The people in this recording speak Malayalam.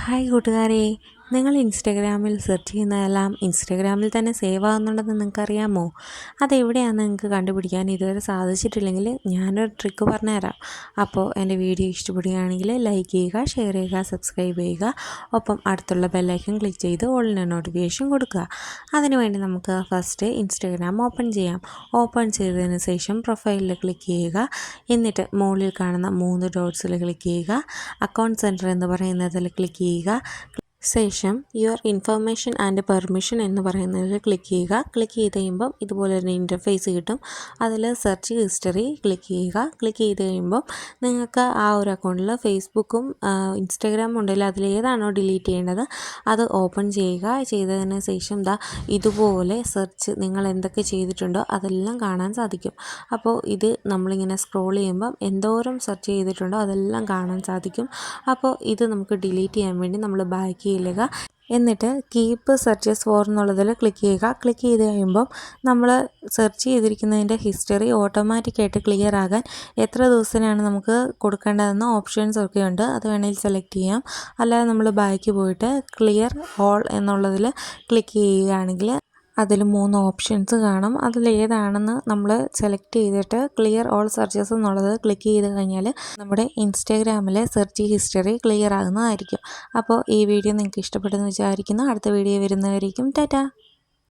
ഹായ് കൂട്ടുകാരെ, നിങ്ങൾ ഇൻസ്റ്റഗ്രാമിൽ സെർച്ച് ചെയ്യുന്നതെല്ലാം ഇൻസ്റ്റഗ്രാമിൽ തന്നെ സേവ് ആകുന്നുണ്ടെന്ന് നിങ്ങൾക്കറിയാമോ? അതെവിടെയാണെന്ന് നിങ്ങൾക്ക് കണ്ടുപിടിക്കാൻ ഇതുവരെ സാധിച്ചിട്ടില്ലെങ്കിൽ ഞാനൊരു ട്രിക്ക് പറഞ്ഞുതരാം. അപ്പോൾ എൻ്റെ വീഡിയോ ഇഷ്ടപ്പെടുകയാണെങ്കിൽ ലൈക്ക് ചെയ്യുക, ഷെയർ ചെയ്യുക, സബ്സ്ക്രൈബ് ചെയ്യുക. ഒപ്പം അടുത്തുള്ള ബെല്ലൈക്കൺ ക്ലിക്ക് ചെയ്ത് ഓളിന് നോട്ടിഫിക്കേഷൻ കൊടുക്കുക. അതിനുവേണ്ടി നമുക്ക് ഫസ്റ്റ് ഇൻസ്റ്റഗ്രാം ഓപ്പൺ ചെയ്യാം. ഓപ്പൺ ചെയ്തതിന് ശേഷം പ്രൊഫൈലിൽ ക്ലിക്ക് ചെയ്യുക. എന്നിട്ട് മുകളിൽ കാണുന്ന 3 ഡോട്ട്സിൽ ക്ലിക്ക് ചെയ്യുക. അക്കൗണ്ട് സെൻറ്റർ എന്ന് പറയുന്നതിൽ ക്ലിക്ക് ചെയ്യുക. ശേഷം യുവർ ഇൻഫർമേഷൻ ആൻഡ് പെർമിഷൻ എന്ന് പറയുന്നതിൽ ക്ലിക്ക് ചെയ്യുക. ക്ലിക്ക് ചെയ്ത് കഴിയുമ്പം ഇതുപോലൊരു ഇൻ്റർഫേസ് കിട്ടും. അതിൽ സെർച്ച് ഹിസ്റ്ററി ക്ലിക്ക് ചെയ്യുക. ക്ലിക്ക് ചെയ്ത് കഴിയുമ്പം നിങ്ങൾക്ക് ആ ഒരു അക്കൗണ്ടിൽ ഫേസ്ബുക്കും ഇൻസ്റ്റാഗ്രാമും ഉണ്ടെങ്കിൽ അതിലേതാണോ ഡിലീറ്റ് ചെയ്യേണ്ടത് അത് ഓപ്പൺ ചെയ്യുക. ചെയ്തതിന് ശേഷം ഇതുപോലെ സെർച്ച് നിങ്ങൾ എന്തൊക്കെ ചെയ്തിട്ടുണ്ടോ അതെല്ലാം കാണാൻ സാധിക്കും. അപ്പോൾ ഇത് നമ്മളിങ്ങനെ സ്ക്രോൾ ചെയ്യുമ്പം എന്തോരം സെർച്ച് ചെയ്തിട്ടുണ്ടോ അതെല്ലാം കാണാൻ സാധിക്കും. അപ്പോൾ ഇത് നമുക്ക് ഡിലീറ്റ് ചെയ്യാൻ വേണ്ടി നമ്മൾ ബാക്ക് ചെയ്യുക. എന്നിട്ട് കീപ്പ് സെർച്ചസ് ഫോർ എന്നുള്ളതിൽ ക്ലിക്ക് ചെയ്യുക. ക്ലിക്ക് ചെയ്ത് കഴിയുമ്പം നമ്മൾ സെർച്ച് ചെയ്തിരിക്കുന്നതിൻ്റെ ഹിസ്റ്ററി ഓട്ടോമാറ്റിക്കായിട്ട് ക്ലിയർ ആകാൻ എത്ര ദിവസത്തിനാണ് നമുക്ക് കൊടുക്കേണ്ടതെന്ന ഓപ്ഷൻസ് ഒക്കെ ഉണ്ട്. അത് വേണമെങ്കിൽ സെലക്ട് ചെയ്യാം. അല്ലാതെ നമ്മൾ ബാക്ക് പോയിട്ട് ക്ലിയർ ഓൾ എന്നുള്ളതിൽ ക്ലിക്ക് ചെയ്യുകയാണെങ്കിൽ അതിൽ 3 ഓപ്ഷൻസ് കാണും. അതിലേതാണെന്ന് നമ്മൾ സെലക്ട് ചെയ്തിട്ട് ക്ലിയർ ഓൾ സെർച്ചസ് എന്നുള്ളത് ക്ലിക്ക് ചെയ്ത് കഴിഞ്ഞാൽ നമ്മുടെ ഇൻസ്റ്റാഗ്രാമിലെ സെർച്ച് ഹിസ്റ്ററി ക്ലിയർ ആകുന്നതായിരിക്കും. അപ്പോൾ ഈ വീഡിയോ നിങ്ങൾക്ക് ഇഷ്ടപ്പെട്ടെന്ന് വിചാരിക്കുന്നു. അടുത്ത വീഡിയോ വരുന്നവരേക്കും ടാറ്റാ.